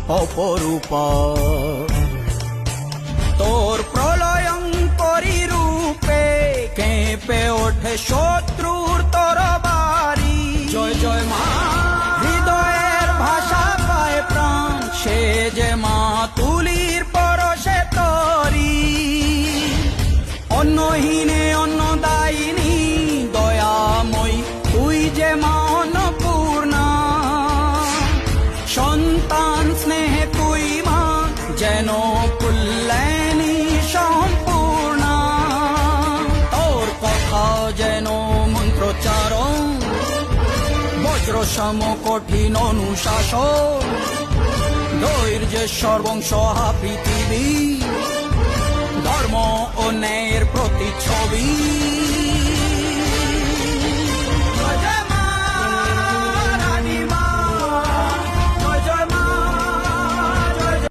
অপরূপা। তোর প্রলয়ঙ্করী রূপে কেঁপে ওঠে শত্রুর তরবারি। জয় জয় মা, হৃদয়ের ভাষা পায় প্রাণ, সে যে মা তুলির পরশে তরি। অন্নহীনে অন্নদায়িনী দয়াময়ী, তুই যে মা অন্নপূর্ণা। সন্তান স্নেহে তুই মা যেন কল্যাণী সম্পূর্ণা। তোর কথা যেন মন্ত্রোচ্চারণ, বজ্রসম কঠিন অনুশাসন। ধৈর্যেশ্বর বংশহা পৃথিবী, ধর্ম ও ন্যায়ের প্রতিচ্ছবি।